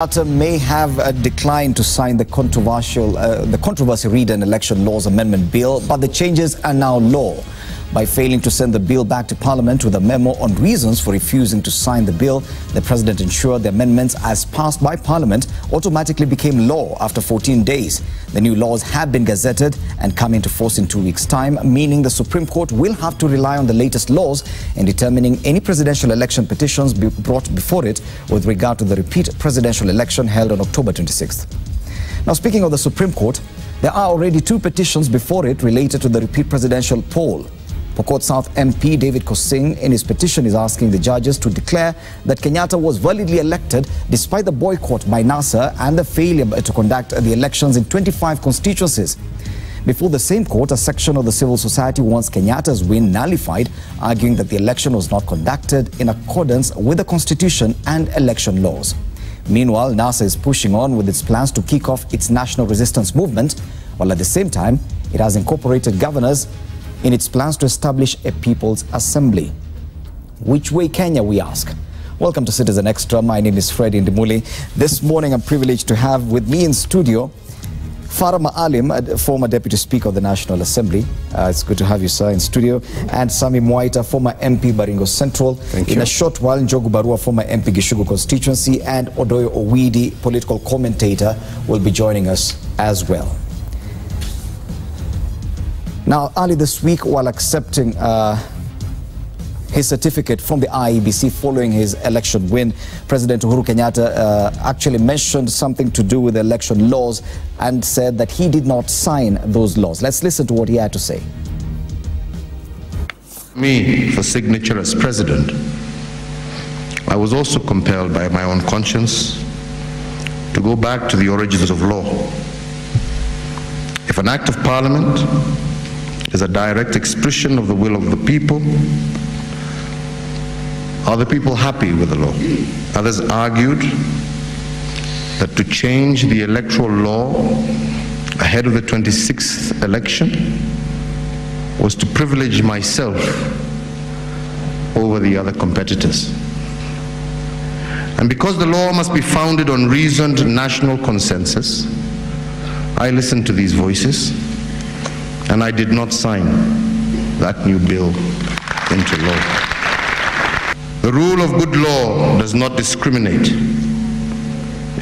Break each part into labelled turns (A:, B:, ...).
A: Kenyatta may have declined to sign the controversy-ridden Election Laws Amendment Bill, but the changes are now law. By failing to send the bill back to Parliament with a memo on reasons for refusing to sign the bill, the President ensured the amendments, as passed by Parliament, automatically became law after 14 days. The new laws have been gazetted and come into force in 2 weeks' time, meaning the Supreme Court will have to rely on the latest laws in determining any presidential election petitions brought before it with regard to the repeat presidential election held on October 26th. Now, speaking of the Supreme Court, there are already 2 petitions before it related to the repeat presidential poll. Pokot South MP David Kosing in his petition is asking the judges to declare that Kenyatta was validly elected despite the boycott by NASA and the failure to conduct the elections in 25 constituencies. Before the same court, a section of the civil society wants Kenyatta's win nullified, arguing that the election was not conducted in accordance with the constitution and election laws. Meanwhile, NASA is pushing on with its plans to kick off its national resistance movement, while at the same time, it has incorporated governors in its plans to establish a People's Assembly. Which way Kenya, we ask? Welcome to Citizen Extra. My name is Freddie Ndimuli. This morning I'm privileged to have with me in studio Farah Maalim, a former Deputy Speaker of the National Assembly. It's good to have you, sir, in studio. And Sami Mwaita, former MP Baringo Central.
B: Thank you.
A: In a short while, Njogu Barua, former MP Gishugu constituency, and Odoyo Owidi, political commentator, will be joining us as well. Now, early this week, while accepting his certificate from the IEBC following his election win, President Uhuru Kenyatta actually mentioned something to do with the election laws and said that he did not sign those laws. Let's listen to what he had to say.
B: Me, for signature as president, I was also compelled by my own conscience to go back to the origins of law. If an act of parliament is a direct expression of the will of the people, are the people happy with the law? Others argued that to change the electoral law ahead of the 26th election was to privilege myself over the other competitors. And because the law must be founded on reasoned national consensus, I listened to these voices and I did not sign that new bill into law. The rule of good law does not discriminate.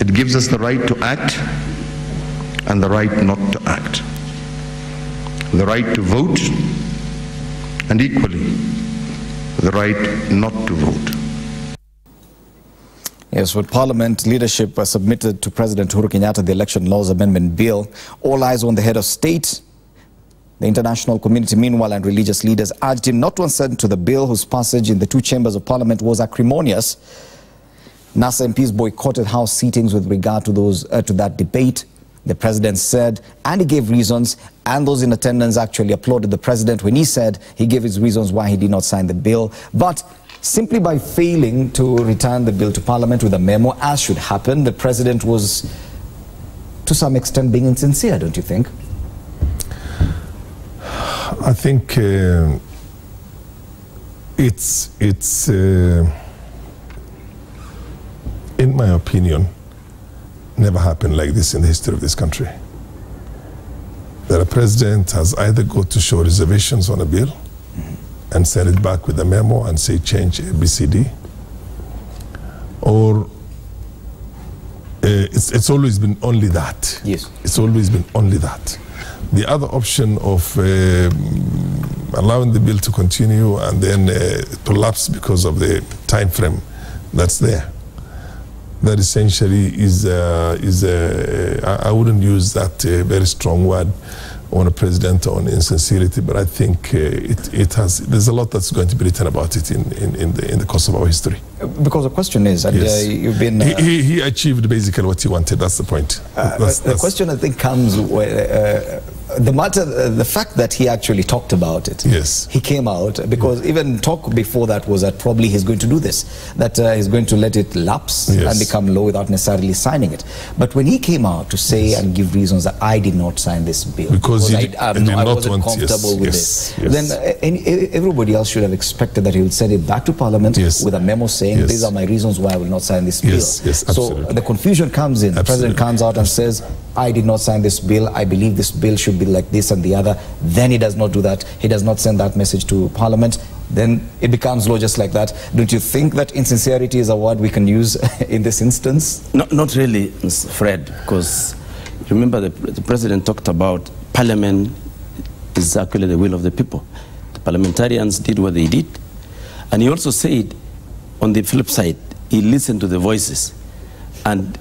B: It gives us the right to act and the right not to act. The right to vote and equally the right not to vote.
A: Yes, with Parliament leadership submitted to President Uhuru Kenyatta the Election Laws Amendment Bill, all eyes on the head of state. The international community, meanwhile, and religious leaders urged him not to assent to the bill, whose passage in the 2 chambers of Parliament was acrimonious. NASA MPs boycotted House seatings with regard to that debate. The president said, and he gave reasons, and those in attendance actually applauded the president when he said he gave his reasons why he did not sign the bill. But simply by failing to return the bill to Parliament with a memo, as should happen, the president was, to some extent, being insincere, don't you think?
C: I think it's in my opinion, never happened like this in the history of this country. That a president has either got to show reservations on a bill and send it back with a memo and say change ABCD, or it's always been only that.
A: Yes.
C: It's always been only that. The other option of allowing the bill to continue and then to lapse because of the time frame that's there, that essentially is I wouldn't use that very strong word on a president on insincerity, but I think there's a lot that's going to be written about it in the course of our history.
A: Because the question is, and
C: yes.
A: You've been...
C: he achieved basically what he wanted, that's the point.
A: The question, I think, comes the fact that he actually talked about it.
C: Yes.
A: He came out, because even talk before that was that probably he's going to do this, that he's going to let it lapse and become law without necessarily signing it. But when he came out to say and give reasons that I did not sign this bill because I wasn't comfortable with this, then everybody else should have expected that he would send it back to Parliament with a memo saying these are my reasons why I will not sign this bill. So the confusion comes in. The president comes out and says, I did not sign this bill, I believe this bill should be like this and the other. Then he does not do that. He does not send that message to Parliament. Then it becomes law just like that. Don't you think that insincerity is a word we can use in this instance?
D: Not really, Fred, because remember the president talked about Parliament is actually the will of the people. The parliamentarians did what they did. And he also said, on the flip side, he listened to the voices. And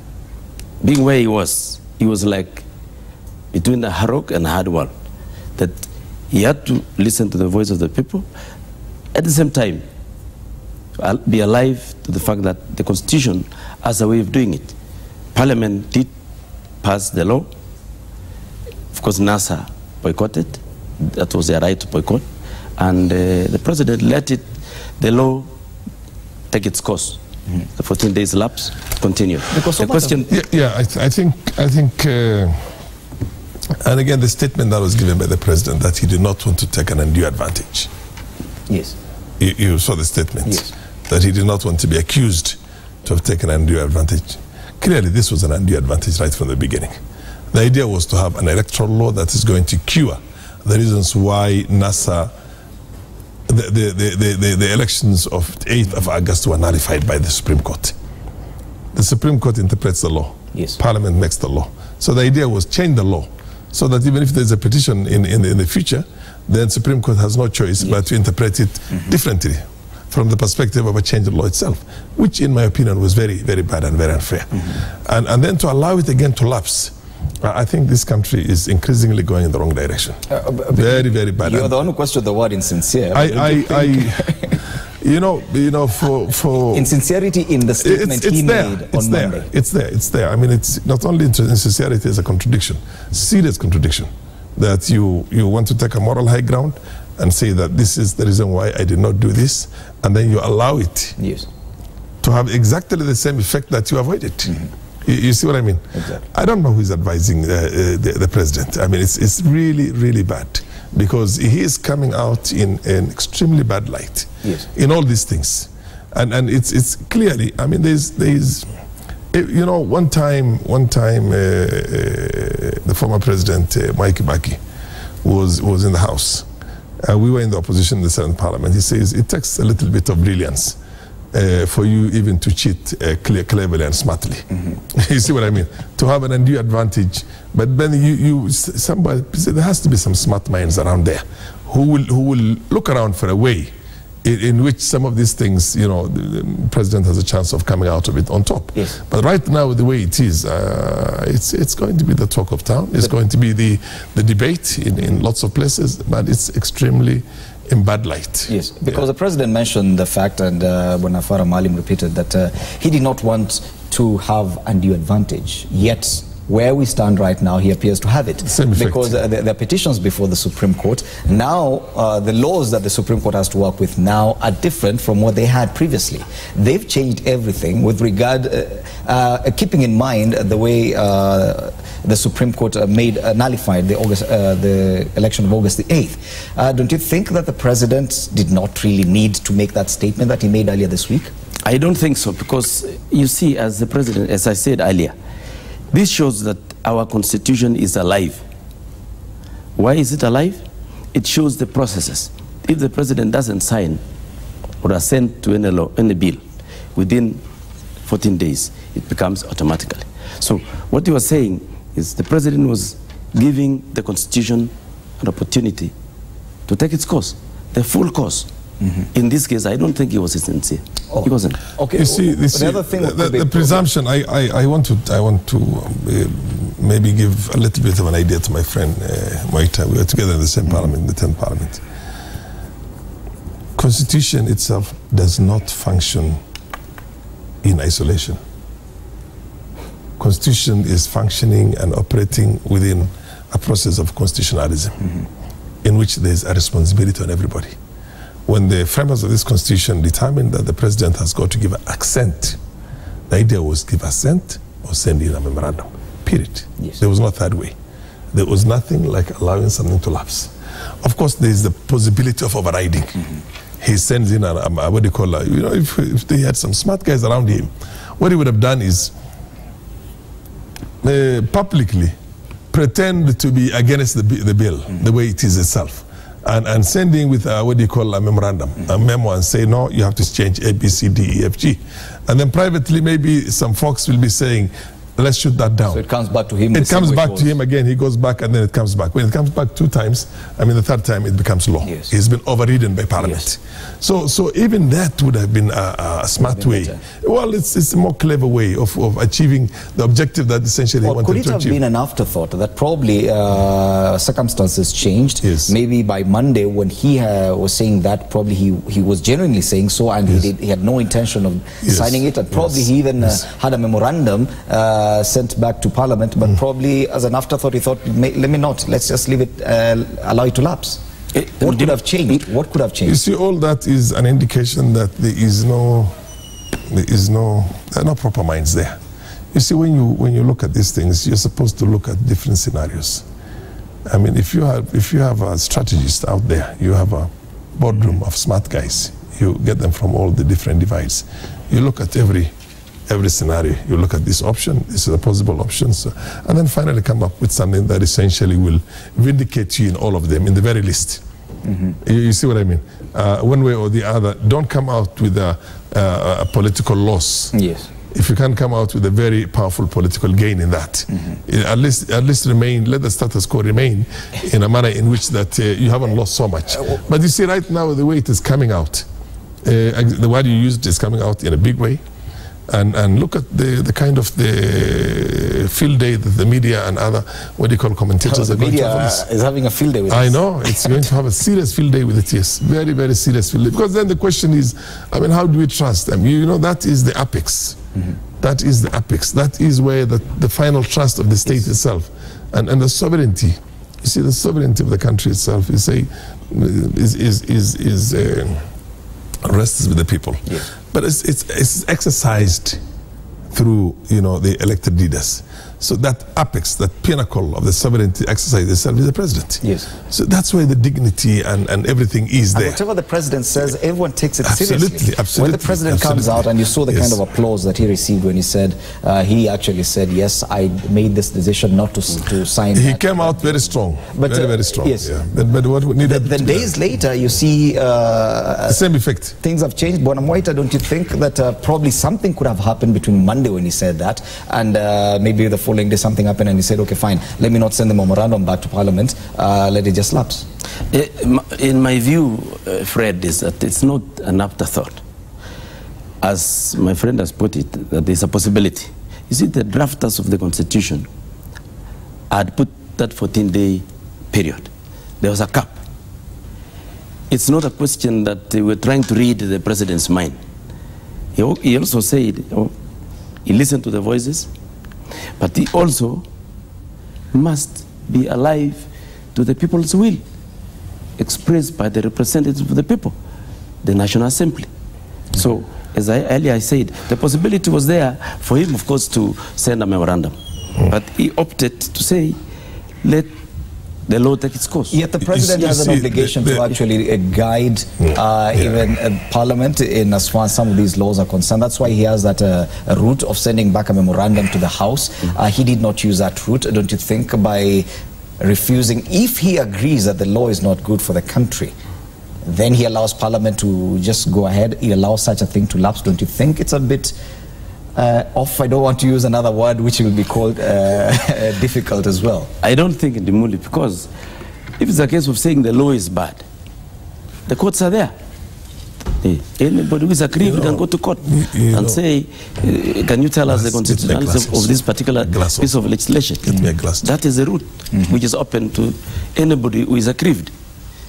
D: being where he was like between the Harok and Hardwell, that he had to listen to the voice of the people, at the same time be alive to the fact that the Constitution has a way of doing it. Parliament did pass the law. Of course, NASA boycotted. That was their right to boycott. And the president let the law take its course. The 14 days lapse, continue.
C: Because the question, I think, and again, the statement that was given by the president that he did not want to take an undue advantage.
A: Yes.
C: You saw the statement that he did not want to be accused to have taken an undue advantage. Clearly, this was an undue advantage right from the beginning. The idea was to have an electoral law that is going to cure the reasons why NASA. The elections of 8th of August were nullified by the Supreme Court. The Supreme Court interprets the law.
A: Yes.
C: Parliament makes the law. So the idea was change the law so that even if there's a petition in the future, then Supreme Court has no choice but to interpret it differently from the perspective of a change of law itself, which in my opinion was very, very bad and very unfair. And then to allow it again to lapse, I think this country is increasingly going in the wrong direction. Very, very bad.
A: You're the one who questioned the word insincere.
C: For
A: insincerity in the statement he made on Monday.
C: It's there. I mean, it's not only insincerity, it's a contradiction, serious contradiction, that you want to take a moral high ground and say that this is the reason why I did not do this, and then you allow it to have exactly the same effect that you avoided. You see what I mean?
A: Exactly.
C: I don't know who is advising the president. I mean, it's really, really bad, because he is coming out in an extremely bad light in all these things. And it's clearly, I mean, there's you know, one time the former president, Mike Kibaki, was in the House. We were in the opposition in the Senate Parliament. He says, it takes a little bit of brilliance for you even to cheat cleverly and smartly. You see what I mean? To have an undue advantage. But then somebody, there has to be some smart minds around there who will look around for a way in which some of these things, you know, the president has a chance of coming out of it on top. But right now, the way it is, it's going to be the talk of town. It's going to be the debate in lots of places, but it's extremely in bad light.
A: Yes, because the president mentioned the fact, and when Afara Malim repeated that he did not want to have undue advantage, yet where we stand right now, he appears to have it. Because there are petitions before the Supreme Court. Now, the laws that the Supreme Court has to work with now are different from what they had previously. They've changed everything with regard, keeping in mind the way the Supreme Court nullified the election of August the 8th. Don't you think that the president did not really need to make that statement that he made earlier this week?
D: I don't think so, because you see, as the president, as I said earlier, this shows that our Constitution is alive. Why is it alive? It shows the processes. If the president doesn't sign or assent to any law, any bill, within 14 days, it becomes automatically. So what you are saying is the president was giving the Constitution an opportunity to take its course, the full course. In this case, I don't think he was sincere. He wasn't.
A: Okay.
C: You see, the presumption. I want to maybe give a little bit of an idea to my friend Moita. We were together in the same parliament, in the 10th parliament. Constitution itself does not function in isolation. Constitution is functioning and operating within a process of constitutionalism in which there's a responsibility on everybody. When the framers of this constitution determined that the president has got to give assent, the idea was give assent or send in a memorandum, period.
A: Yes.
C: There was no third way. There was nothing like allowing something to lapse. Of course, there is the possibility of overriding. He sends in what do you call it? You know, if they had some smart guys around him, what he would have done is publicly pretend to be against the bill, the way it is itself, and sending with what do you call a memorandum, a memo, and say, no, you have to change A, B, C, D, E, F, G. And then privately, maybe some folks will be saying, let's shoot that down.
A: So it comes back to him.
C: It comes back to him again. He goes back and then it comes back. When it comes back 2 times, I mean the third time it becomes law.
A: Yes.
C: He's been overridden by Parliament.
A: Yes.
C: So even that would have been a smart way.
A: Better.
C: Well, it's a more clever way of achieving the objective that essentially he wanted to achieve.
A: Could it have been an afterthought that probably circumstances changed?
C: Yes.
A: Maybe by Monday when he was saying that, probably he was genuinely saying so, and he had no intention of signing it, and probably he even had a memorandum sent back to Parliament, but probably as an afterthought he thought, let me not, let's just leave it, allow it to lapse. What could have changed? What could have changed?
C: You see, all that is an indication that there are no proper minds there. You see, when you look at these things, you're supposed to look at different scenarios. I mean, if you have a strategist out there, you have a boardroom of smart guys, you get them from all the different divides. You look at every scenario. You look at this option, this is a possible option, and then finally come up with something that essentially will vindicate you in all of them, in the very least. You see what I mean? One way or the other, don't come out with a political loss.
A: Yes.
C: If you can come out with a very powerful political gain in that, at least remain, let the status quo remain in a manner in which that you haven't lost so much. But you see right now the way it is coming out, the word you used is coming out in a big way. And look at the kind of the field day that the media and other, what do you call, commentators are going to have.
A: The media is having a field day with
C: I
A: this.
C: know, it's going to have a serious field day with it, yes. Very, very serious field day. Because then the question is, I mean, how do we trust them? You know, that is the apex. That is the apex. That is where the final trust of the state itself and the sovereignty. You see, the sovereignty of the country itself is rests with the people.
A: Yes.
C: But it's exercised through, you know, the elected leaders. So that apex, that pinnacle of the sovereignty exercise itself is the president.
A: Yes.
C: So that's where the dignity and everything is there.
A: And whatever the president says, everyone takes it
C: Absolutely,
A: seriously.
C: absolutely.
A: When the president comes out, and you saw the kind of applause that he received when he said, he actually said, yes, I made this decision not to sign.
C: He came out very strong,
A: but,
C: very strong.
A: Yes.
C: Yeah. But what we needed
A: then days later, you see
C: the same effect.
A: Things have changed. Bwana Mwaita, don't you think that probably something could have happened between Monday when he said that, and maybe the following day something happened and he said, okay, fine, let me not send the memorandum back to Parliament, let it just lapse?
D: In my view, Fred, is that it's not an afterthought. As my friend has put it, that there's a possibility. You see, the drafters of the Constitution had put that 14-day period. There was a cap. It's not a question that they were trying to read the president's mind. He also said, he listened to the voices, but he also must be alive to the people's will, expressed by the representatives of the people, the National Assembly. So, as earlier I said, the possibility was there for him, of course, to send a memorandum. But he opted to say, let the law take its course.
A: Yet the president has an obligation to actually guide even Parliament in as far as some of these laws are concerned. That's why he has that route of sending back a memorandum to the House. He did not use that route, don't you think, by refusing, if he agrees that the law is not good for the country, then he allows Parliament to just go ahead, he allows such a thing to lapse. Don't you think it's a bit off? I don't want to use another word which will be called difficult as well.
D: I don't think in the Muli, because if it's a case of saying the law is bad, the courts are there. Anybody who is aggrieved can go to court and say, can you tell us the constitutionality of this particular piece of legislation? That is the route which is open to anybody who is aggrieved.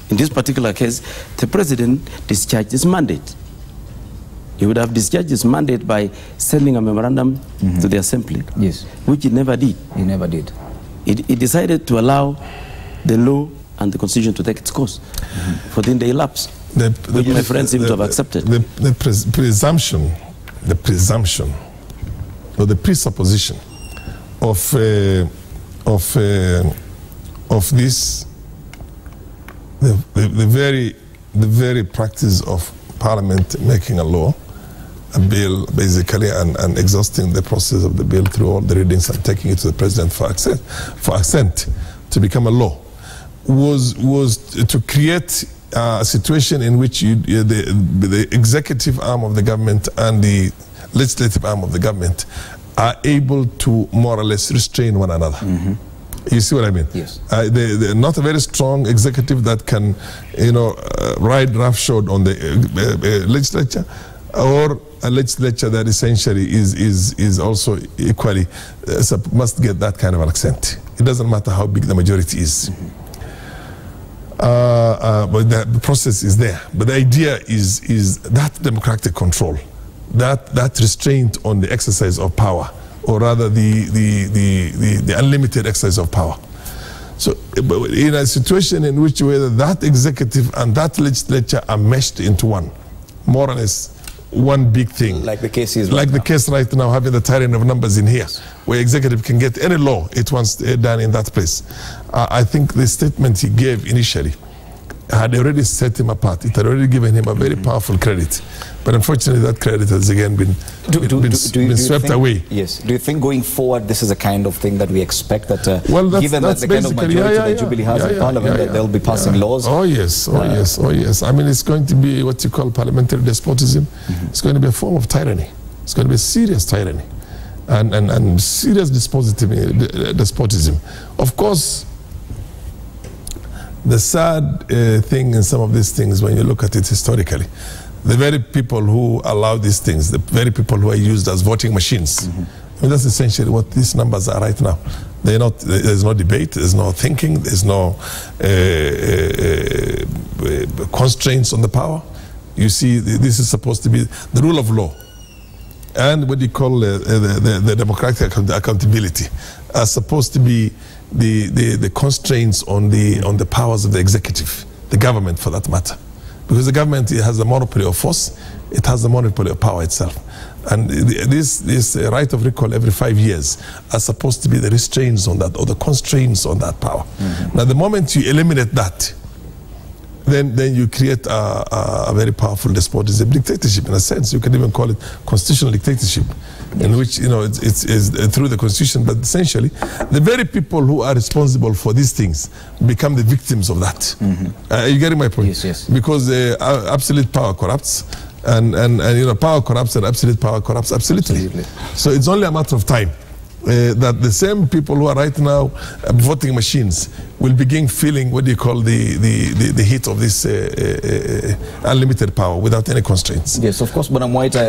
D: In this particular case, the president discharged his mandate. He would have discharged his mandate by sending a memorandum to the Assembly, which he never did.
A: He never did.
D: It decided to allow the law and the constitution to take its course for the elapse, which my friends seem to have accepted.
C: The presumption, or the presupposition of this, the very practice of Parliament making a law, a bill, basically, and exhausting the process of the bill through all the readings and taking it to the President for assent to become a law, was to create a situation in which the executive arm of the government and the legislative arm of the government are able to more or less restrain one another. You see what I mean?
A: Yes.
C: They're not a very strong executive that can, ride roughshod on the legislature, or a legislature that essentially is also equally must get that kind of an accent. It doesn't matter how big the majority is. But the process is there. But the idea is that democratic control, that restraint on the exercise of power, or rather the unlimited exercise of power. So in a situation in which whether that executive and that legislature are meshed into one, more or less one big thing.
A: Like the case is
C: like the case right now, having the tyranny of numbers in here, where executive can get any law it wants done in that place. I think the statement he gave initially had already set him apart. It had already given him a very powerful credit. But unfortunately, that credit has again been swept away.
A: Yes. Do you think going forward, this is a kind of thing that we expect that, given
C: that's
A: the kind of majority that Jubilee has in Parliament, that they'll be passing laws?
C: Oh yes, oh yes. I mean, it's going to be what you call parliamentary despotism. It's going to be a form of tyranny. It's going to be a serious tyranny, and serious despotism. Of course, the sad thing in some of these things, when you look at it historically, the very people who allow these things, the very people who are used as voting machines, I mean, that's essentially what these numbers are right now. They're not, there's no debate, there's no thinking, there's no constraints on the power. You see, this is supposed to be the rule of law. And what you call the democratic accountability are supposed to be the constraints on the powers of the executive, the government for that matter. Because the government has the monopoly of force, it has the monopoly of power itself. And this right of recall every 5 years are supposed to be the restraints on that, or the constraints on that power. Now the moment you eliminate that, then you create a very powerful despotism, dictatorship in a sense. You can even call it constitutional dictatorship, in which it's through the constitution, but essentially the very people who are responsible for these things become the victims of that. Are you getting my point?
A: Yes, yes.
C: Because absolute power corrupts, and power corrupts, and absolute power corrupts absolutely. So it's only a matter of time that the same people who are right now voting machines will begin feeling what do you call the heat of this unlimited power without any constraints.
A: Yes, of course, Bwana Mwaita,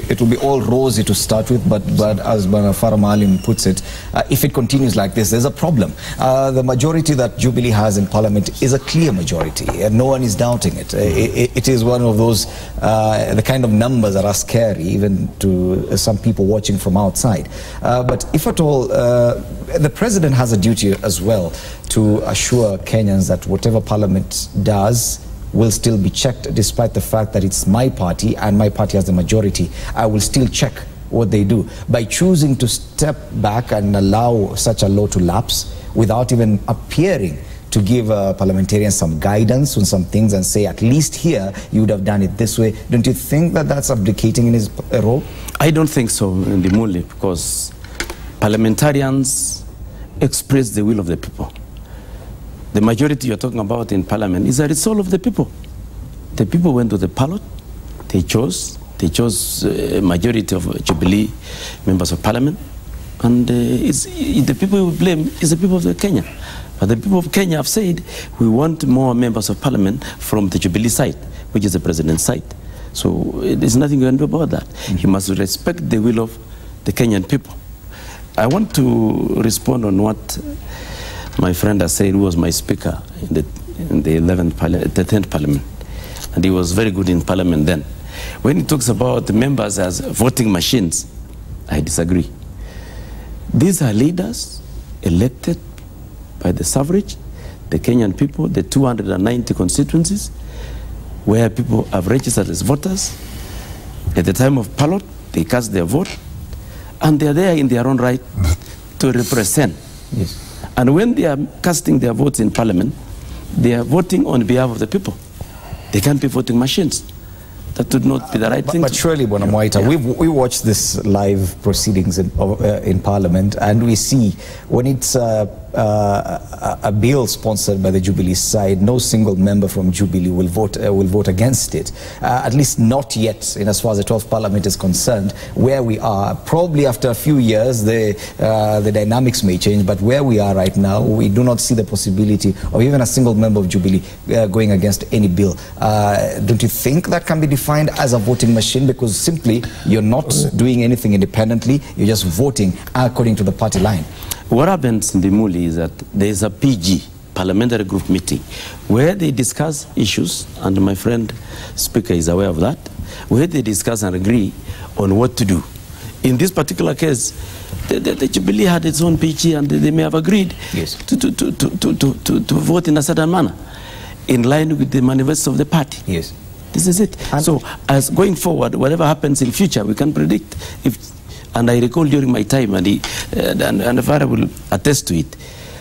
A: it will be all rosy to start with, but as Bwana Farah Maalim puts it, if it continues like this, there's a problem. The majority that Jubilee has in Parliament is a clear majority, and no one is doubting it. It is one of those, the kind of numbers that are scary, even to some people watching from outside. But if at all, the President has a duty as well to assure Kenyans that whatever Parliament does will still be checked, despite the fact that it's my party and my party has the majority. I will still check what they do. By choosing to step back and allow such a law to lapse without even appearing to give parliamentarians some guidance on some things and say, at least here, you would have done it this way, don't you think that that's abdicating in his role?
D: I don't think so, Ndimuli, because parliamentarians express the will of the people. The majority you're talking about in Parliament is a result of the people. The people went to the ballot, they chose a majority of Jubilee members of Parliament, and the people we blame is the people of Kenya. But the people of Kenya have said, we want more members of Parliament from the Jubilee side, which is the President's side. So there's nothing you can do about that. You must respect the will of the Kenyan people. I want to respond on what my friend has said, who was my speaker in the 10th Parliament. And he was very good in Parliament then. When he talks about the members as voting machines, I disagree. These are leaders elected by the suffrage, the Kenyan people, the 290 constituencies, where people have registered as voters. At the time of ballot, they cast their vote, and they are there in their own right to represent.
A: Yes.
D: And when they are casting their votes in parliament, they are voting on behalf of the people. They can't be voting machines. That would not be the right thing.
A: But surely, Bwana Mwaita, we watch this live proceedings in Parliament, and we see when it's a bill sponsored by the Jubilee side, no single member from Jubilee will vote against it. At least not yet, in as far as the 12th Parliament is concerned. Where we are, probably after a few years, the dynamics may change. But where we are right now, we do not see the possibility of even a single member of Jubilee going against any bill. Don't you think that can be defined as a voting machine? Because simply you're not doing anything independently, you're just voting according to the party line.
D: What happens in the Muli is that there is a PG, parliamentary group meeting, where they discuss issues, and my friend Speaker is aware of that, where they discuss and agree on what to do. In this particular case, the Jubilee had its own PG, and they may have agreed to vote in a certain manner, in line with the manifesto of the party.
A: Yes.
D: This is it. And so, as going forward, whatever happens in future, we can predict. And I recall during my time, and Farah will attest to it,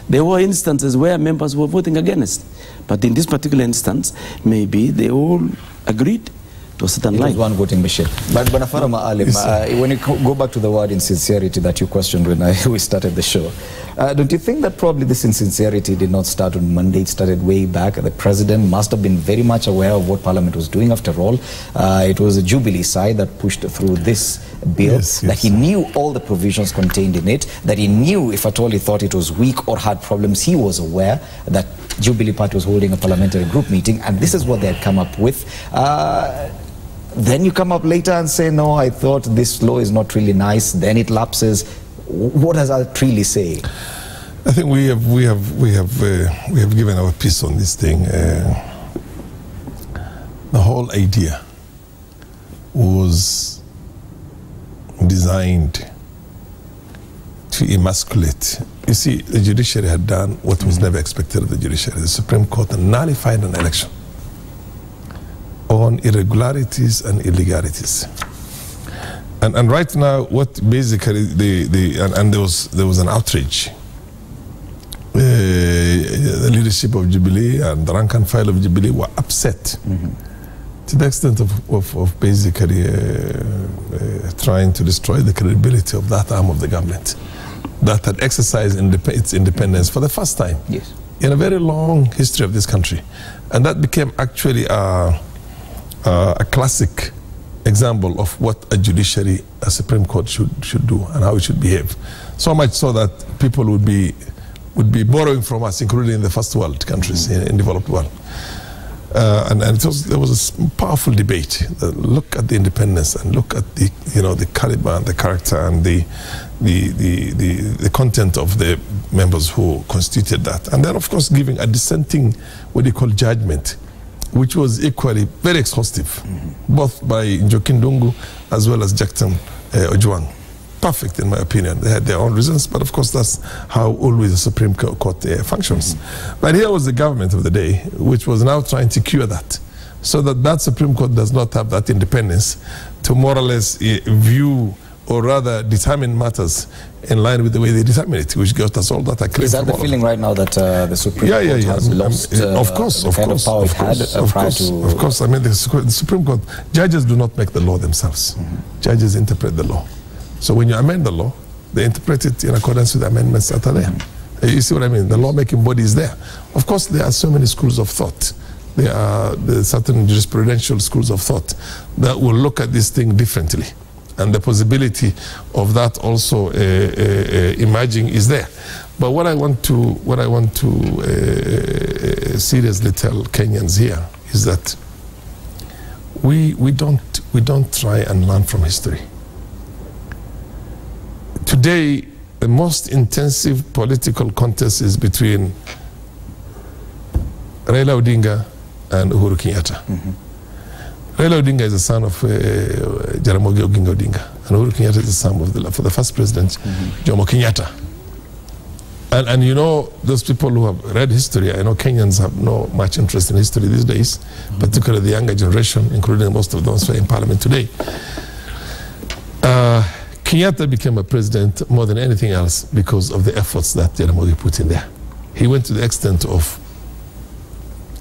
D: there were instances where members were voting against. But in this particular instance, maybe they all agreed to a certain line.
A: It was one voting machine. But Farah Maalim, when you go back to the word insincerity that you questioned when we started the show, don't you think that probably this insincerity did not start on Monday? It started way back. The president must have been very much aware of what Parliament was doing. After all, it was the Jubilee side that pushed through this bill, that he knew all the provisions contained in it, that he knew if at all he thought it was weak or had problems, he was aware that Jubilee Party was holding a parliamentary group meeting, and this is what they had come up with. Then you come up later and say, no, I thought this law is not really nice, then it lapses. What does that really say?
C: I think we have given our piece on this thing. The whole idea was designed to emasculate. You see, the judiciary had done what was never expected of the judiciary. The Supreme Court nullified an election on irregularities and illegalities. And right now, what basically there was an outrage. The leadership of Jubilee and the rank and file of Jubilee were upset to the extent of basically trying to destroy the credibility of that arm of the government that had exercised its independence for the first time in a very long history of this country. And that became actually a classic example of what a judiciary, a Supreme Court should do and how it should behave. So much so that people would be borrowing from us, including in the first world countries, in developed world. And there was a powerful debate. Look at the independence and look at the caliber and the character and the content of the members who constituted that. And then, of course, giving a dissenting, what they call judgment, which was equally very exhaustive, both by Njoki Ndungu as well as Jackson Ojwang. Perfect, in my opinion. They had their own reasons, but of course that's how always the Supreme Court functions. But here was the government of the day, which was now trying to cure that, so that Supreme Court does not have that independence to more or less view or rather determine matters in line with the way they determine it, which got us all that acclaim.
A: Is that the feeling right now that the Supreme Court has lost the kind of power it had prior to...
C: Of course, I mean the Supreme Court, judges do not make the law themselves. Judges interpret the law. So when you amend the law, they interpret it in accordance with the amendments that are there. You see what I mean? The lawmaking body is there. Of course, there are so many schools of thought. There are certain jurisprudential schools of thought that will look at this thing differently. And the possibility of that also emerging is there. But what I want to seriously tell Kenyans here is that we don't try and learn from history. Today, the most intensive political contest is between Raila Odinga and Uhuru Kenyatta. Raila Odinga is the son of Jaramogi Oginga Odinga, and Uhuru Kenyatta is the son of the first president, Jomo Kenyatta. And you know, those people who have read history, I know Kenyans have no much interest in history these days, particularly the younger generation, including most of those who are in parliament today. Kenyatta became a president more than anything else because of the efforts that Jaramogi put in there. He went to the extent of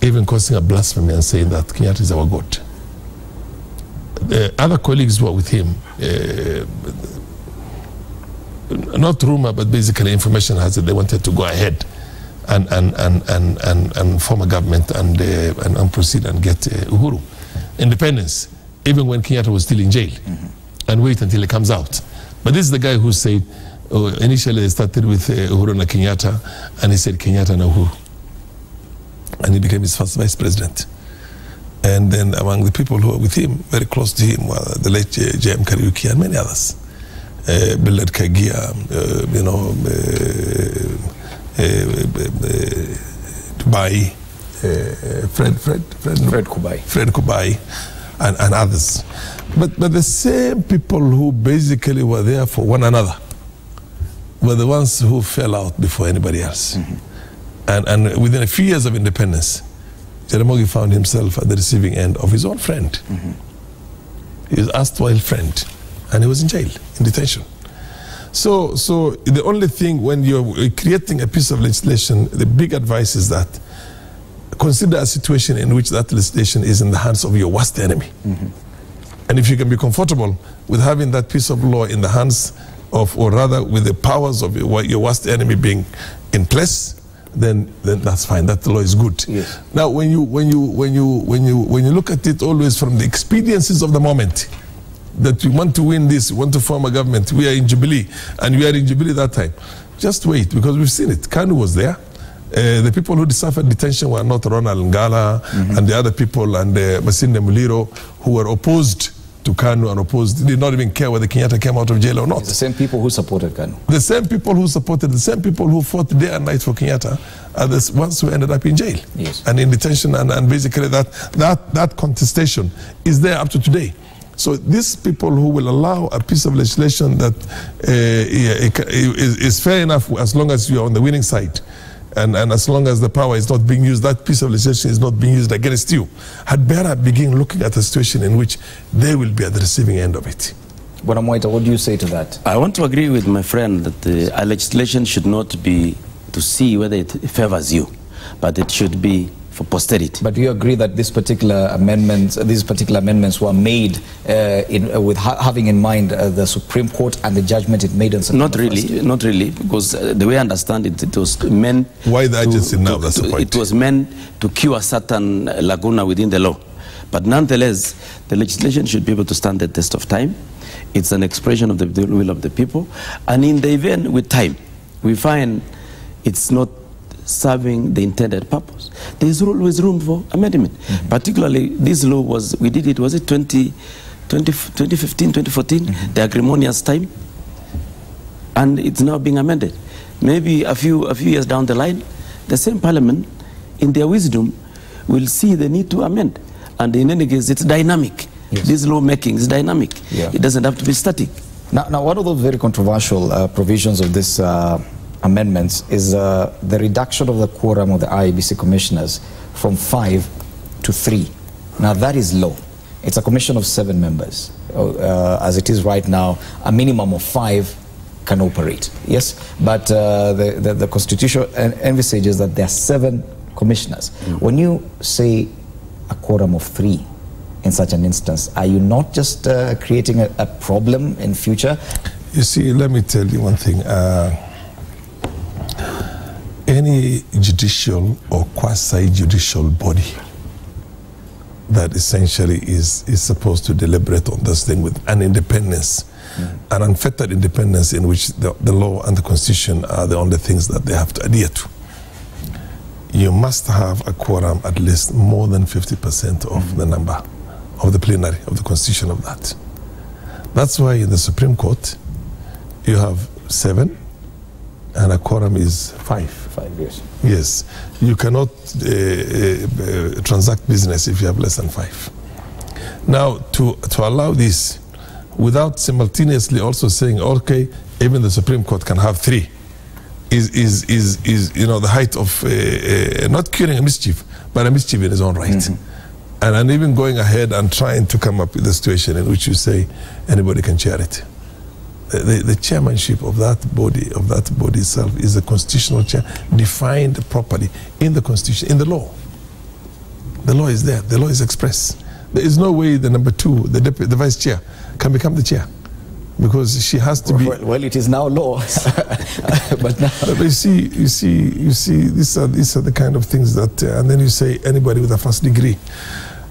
C: even causing a blasphemy and saying that Kenyatta is our God. The other colleagues who were with him, not rumor, but basically information has it they wanted to go ahead and form a government and proceed and get Uhuru, independence, even when Kenyatta was still in jail, and wait until he comes out. But this is the guy who said, initially they started with Uhuru and Kenyatta, and he said Kenyatta and Uhuru. And he became his first vice president. And then among the people who were with him, very close to him, were the late J.M. Kariuki and many others. Billard Kagia, you know, Dubai, Fred Kubai, and others. But the same people who basically were there for one another were the ones who fell out before anybody else. And within a few years of independence, Jaramogi found himself at the receiving end of his own friend. His erstwhile friend. And he was in jail, in detention. So the only thing when you're creating a piece of legislation, the big advice is that consider a situation in which that legislation is in the hands of your worst enemy. And if you can be comfortable with having that piece of law in the hands of, or rather with the powers of your worst enemy being in place, then that's fine. That law is good.
A: Yes.
C: Now, when you look at it always from the expediencies of the moment, that you want to win this, you want to form a government, we are in Jubilee, and we are in Jubilee that time. Just wait, because we've seen it. Kanu was there. The people who suffered detention were not Ronald Ngala and the other people, and Masinde Muliro, who were opposed to Kanu and opposed, did not even care whether Kenyatta came out of jail or not.
A: It's the same people who supported Kanu.
C: The same people who supported, the same people who fought day and night for Kenyatta are the ones who ended up in jail and in detention, and basically that contestation is there up to today. So these people who will allow a piece of legislation that is fair enough as long as you are on the winning side, and as long as the power is not being used, that piece of legislation is not being used against you, had better begin looking at a situation in which they will be at the receiving end of it.
A: Bwana, what do you say to that?
D: I want to agree with my friend that a legislation should not be to see whether it favors you, but it should be for posterity.
A: But do you agree that these particular amendments were made with having in mind the Supreme Court and the judgment it made on September 1st?
D: Not really, because the way I understand it, it was meant.
C: Why the agency now? That's the point.
D: It was meant to cure a certain lacuna within the law. But nonetheless, the legislation should be able to stand the test of time. It's an expression of the will of the people. And in the event with time, we find it's not serving the intended purpose, there is always room for amendment. Particularly, this law was, we did it, was it 2015, 2014, the agrimonious time? And it's now being amended. Maybe a few years down the line, the same parliament, in their wisdom, will see the need to amend. And in any case, it's dynamic. This lawmaking is dynamic. It doesn't have to be static.
A: Now, one of those very controversial provisions of this amendments is the reduction of the quorum of the IEBC commissioners from 5 to 3. Now that is low. It's a commission of 7 members. As it is right now, a minimum of 5 can operate. Yes, but the Constitution envisages that there are 7 commissioners. When you say a quorum of 3 in such an instance, are you not just creating a problem in future?
C: You see, let me tell you one thing. Any judicial or quasi-judicial body that essentially is supposed to deliberate on this thing with an independence, an unfettered independence in which the law and the Constitution are the only things that they have to adhere to. You must have a quorum at least more than 50% of the number of the plenary of the Constitution of that. That's why in the Supreme Court you have 7 and a quorum is 5.
A: 5 years.
C: Yes. You cannot transact business if you have less than 5. Now, to allow this without simultaneously also saying, okay, even the Supreme Court can have 3, is you know, the height of not curing a mischief, but a mischief in its own right. And even going ahead and trying to come up with a situation in which you say anybody can chair it. The chairmanship of that body itself is a constitutional chair, defined properly in the constitution, in the law. The law is there. The law is expressed. There is no way the number two, the vice chair, can become the chair, because she has to be.
A: Well, it is now law. But now,
C: but you see, these are the kind of things that, and then you say anybody with a first degree.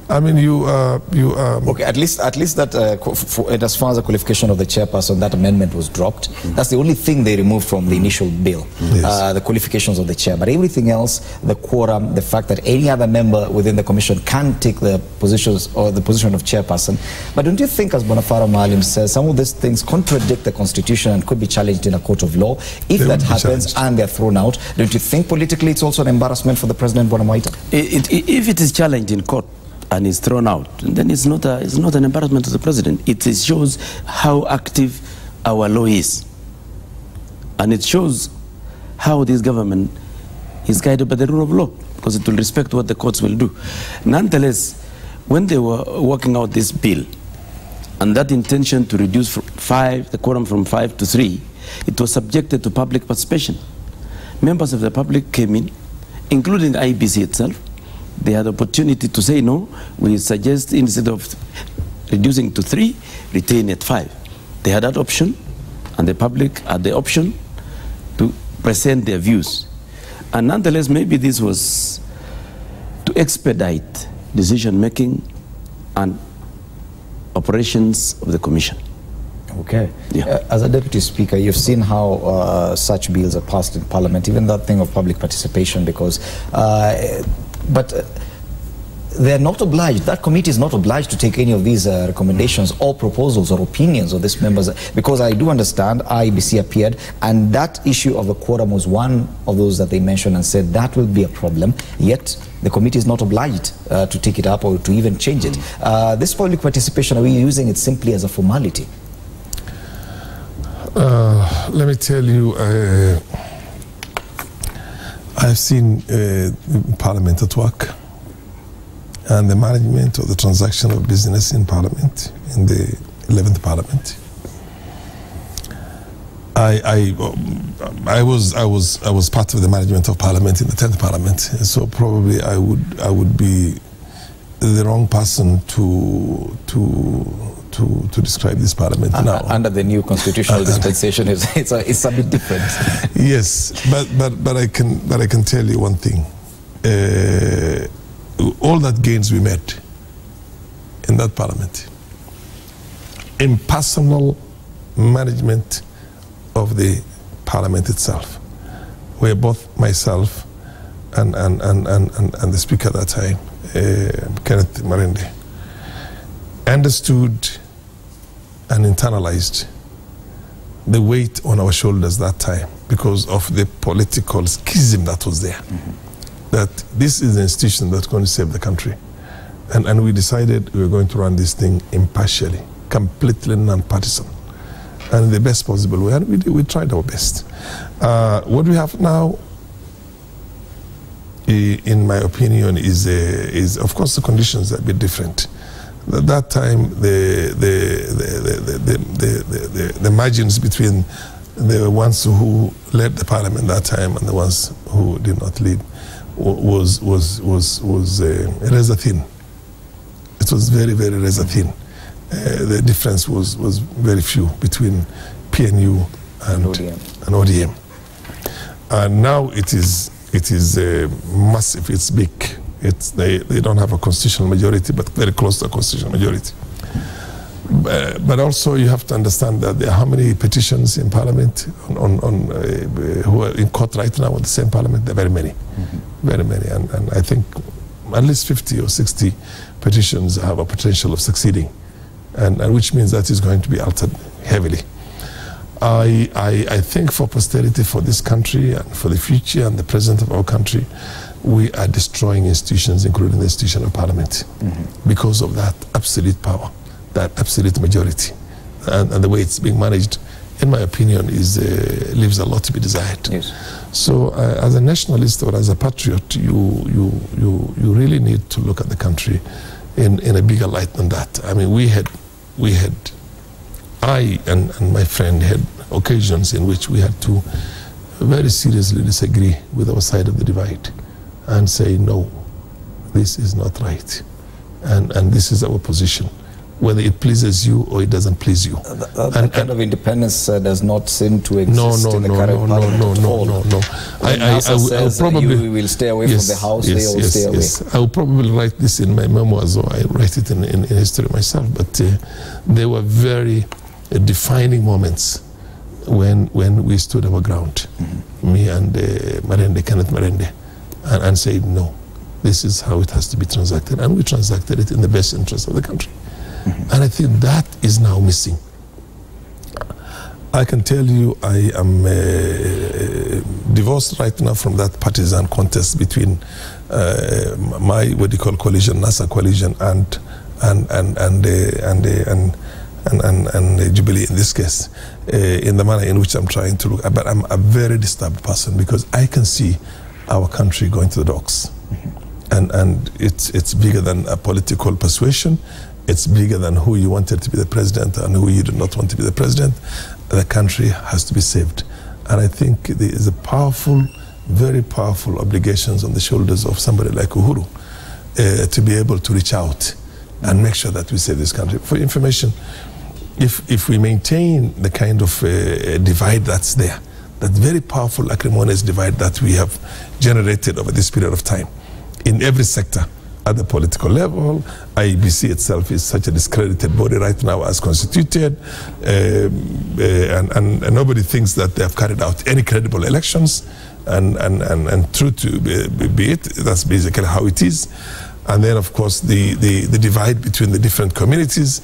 C: I mean,
A: okay, at least that as far as the qualification of the chairperson, that amendment was dropped. That's the only thing they removed from the initial bill, yes. The qualifications of the chair. But everything else, the quorum, the fact that any other member within the commission can take the positions or the position of chairperson. But don't you think, as Bonafara Maalim says, some of these things contradict the constitution and could be challenged in a court of law? If that happens and they're thrown out, don't you think politically it's also an embarrassment for the President, Bonamaita?
D: If it is challenged in court and is thrown out, then it's not an embarrassment to the president. It shows how active our law is, and it shows how this government is guided by the rule of law, because it will respect what the courts will do. Nonetheless, when they were working out this bill, and that intention to reduce the quorum from 5 to 3, it was subjected to public participation. Members of the public came in, including IBC itself. They had the opportunity to say, no, we suggest instead of reducing to 3, retain at 5. They had that option, and the public had the option to present their views. And nonetheless, maybe this was to expedite decision-making and operations of the commission.
A: Okay.
D: Yeah.
A: As a deputy speaker, you've seen how such bills are passed in parliament, even that thing of public participation, because but they're not obliged, that committee is not obliged to take any of these recommendations or proposals or opinions of these members, because I do understand IBC appeared, and that issue of the quorum was one of those that they mentioned and said that will be a problem, yet the committee is not obliged to take it up or to even change it. This public participation, are we using it simply as a formality?
C: Let me tell you, I've seen Parliament at work, and the management of the transaction of business in Parliament, in the 11th Parliament. I was part of the management of Parliament in the 10th Parliament, so probably I would be the wrong person to describe this Parliament now. Under
A: the new constitutional dispensation, it's a bit different.
C: Yes, but I can tell you one thing. All that gains we made in that Parliament, impersonal management of the Parliament itself, where both myself and the Speaker at that time, Kenneth Marende, understood and internalized the weight on our shoulders that time because of the political schism that was there. That this is an institution that's going to save the country. And we decided we were going to run this thing impartially, completely non-partisan, and in the best possible way. And we tried our best. What we have now, in my opinion, is of course the conditions are a bit different. At that time, the margins between the ones who led the Parliament that time and the ones who did not lead was razor thin. It was very, very razor thin. The difference was very few between PNU and ODM. And now it is massive. It's big. They don't have a constitutional majority, but very close to a constitutional majority. But also you have to understand that there are how many petitions in Parliament who are in court right now in the same Parliament? There are very many, very many, and I think at least 50 or 60 petitions have a potential of succeeding, and which means that is going to be altered heavily. I think for posterity, for this country and for the future and the present of our country, we are destroying institutions, including the institution of Parliament, because of that absolute power, that absolute majority, and the way it's being managed in my opinion, leaves a lot to be desired.
A: Yes.
C: So, as a nationalist or as a patriot, you really need to look at the country in a bigger light than that. I mean, I and my friend had occasions in which we had to very seriously disagree with our side of the divide and say, no, this is not right. And this is our position, whether it pleases you or it doesn't please you.
A: That kind of independence does not seem to exist in the current parliament at all.
C: No.
A: I will probably... You will stay away from the House, they will stay away.
C: I will probably write this in my memoirs, or I write it in history myself, but there were very defining moments when we stood our ground, me and Kenneth Marende, and said, no, this is how it has to be transacted, and we transacted it in the best interest of the country. And I think that is now missing. I can tell you I am divorced right now from that partisan contest between my, what you call coalition, NASA coalition, and Jubilee in this case, in the manner in which I'm trying to look. But I'm a very disturbed person because I can see our country going to the dogs. And it's bigger than a political persuasion. It's bigger than who you wanted to be the president and who you did not want to be the president. The country has to be saved. And I think there is a powerful, very powerful obligations on the shoulders of somebody like Uhuru to be able to reach out and make sure that we save this country. For information, if we maintain the kind of divide that's there, that very powerful acrimonious divide that we have generated over this period of time, in every sector, at the political level, IEBC itself is such a discredited body right now as constituted, and nobody thinks that they have carried out any credible elections, and true to be it, that's basically how it is. And then, of course, the divide between the different communities.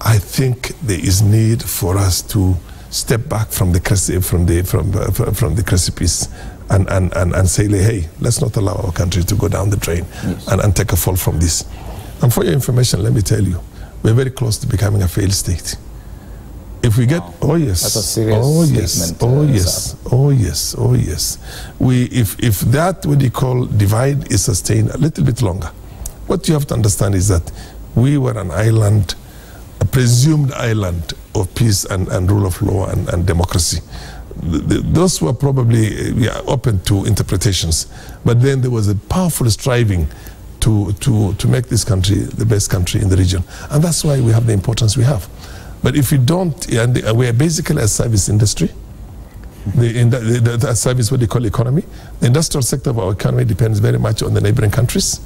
C: I think there is need for us to step back from the precipice and say, hey, let's not allow our country to go down the drain. Yes. and take a fall from this. And for your information, let me tell you, we're very close to becoming a failed state. If we get, oh yes,
A: that's a serious statement.
C: Oh yes. If that, what you call divide, is sustained a little bit longer, what you have to understand is that we were an island, a presumed island of peace and rule of law and democracy. Those were probably open to interpretations, but then there was a powerful striving to make this country the best country in the region, and that's why we have the importance we have. But if we don't, and we are basically a service industry, the service, what they call economy, the industrial sector of our economy depends very much on the neighboring countries,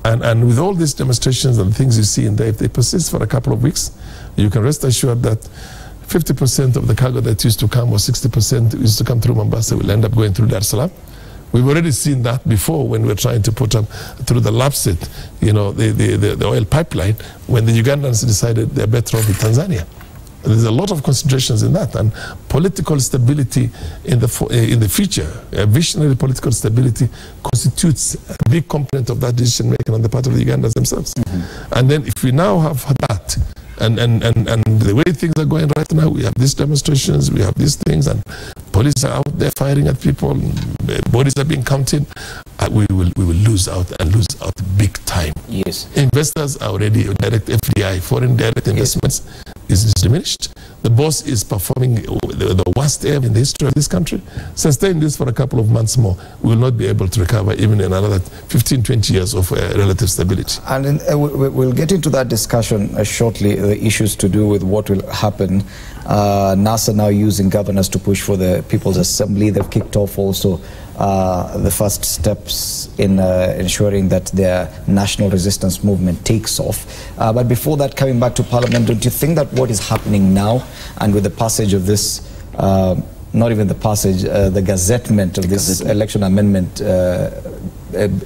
C: and with all these demonstrations and things you see in there, if they persist for a couple of weeks, you can rest assured that 50% of the cargo that used to come, or 60% used to come through Mombasa, will end up going through Dar es Salaam. We've already seen that before when we're trying to put up through the Lapset, the oil pipeline, when the Ugandans decided they're better off with Tanzania. There's a lot of considerations in that, and political stability in the future, visionary political stability, constitutes a big component of that decision making on the part of the Ugandans themselves. And then if we now have that, and the way things are going right now, we have these demonstrations, we have these things, and police are out there firing at people, bodies are being counted, we will lose out, and lose out big time.
A: Yes.
C: Investors are already, direct FDI, foreign direct investments, is diminished. The boss is performing the worst ever in the history of this country. Sustain this for a couple of months more, we will not be able to recover even in another 15, 20 years of relative stability. And
A: we'll get into that discussion shortly, the issues to do with what will happen. NASA now using governors to push for the People's Assembly. They've kicked off also the first steps in ensuring that their national resistance movement takes off. But before that, coming back to Parliament, don't you think that what is happening now, and with the passage of this, not even the passage, the gazettement of this election amendment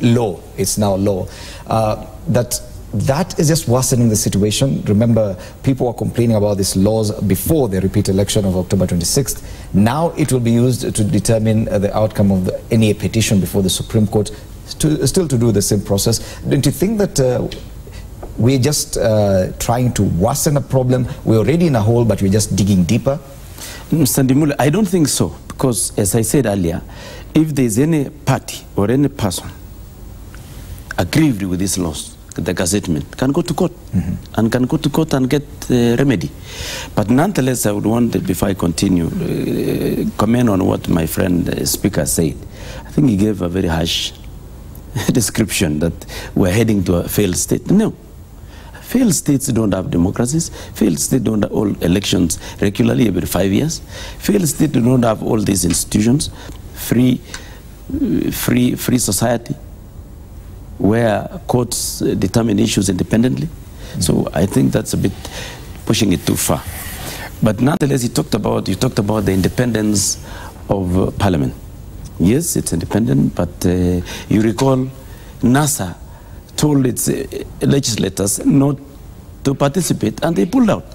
A: law, it's now law, that is just worsening the situation? Remember, people were complaining about these laws before the repeat election of October 26th. Now it will be used to determine the outcome of any petition before the Supreme Court, still to do the same process. Don't you think that we're just trying to worsen a problem? We're already in a hole, but we're just digging deeper?
D: Mr. Ndimule, I don't think so, because as I said earlier, if there's any party or any person aggrieved with this loss, the gazettement can go to court and can go to court and get remedy. But nonetheless, I would want, before I continue, comment on what my friend speaker said. I think he gave a very harsh description that we're heading to a failed state. No. Failed states don't have democracies. Failed states don't have all elections regularly every 5 years. Failed states don't have all these institutions. Free society where courts determine issues independently. So I think that's a bit pushing it too far. But nonetheless, you talked about the independence of Parliament. Yes, it's independent, but you recall NASA told its legislators not to participate, and they pulled out.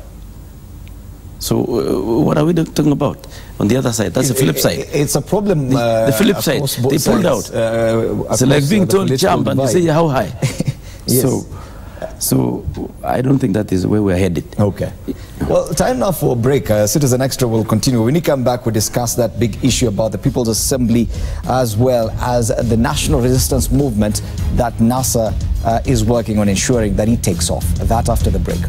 D: So what are we talking about? On the other side, that's the flip side.
A: It's a problem.
D: The flip side, they pulled out. It's like being told jump and you say how high. Yes. So I don't think that is where we're headed.
A: Okay. Well, time now for a break. Citizen Extra will continue. When we come back, we discuss that big issue about the People's Assembly as well as the national resistance movement that NASA is working on ensuring that it takes off. That after the break.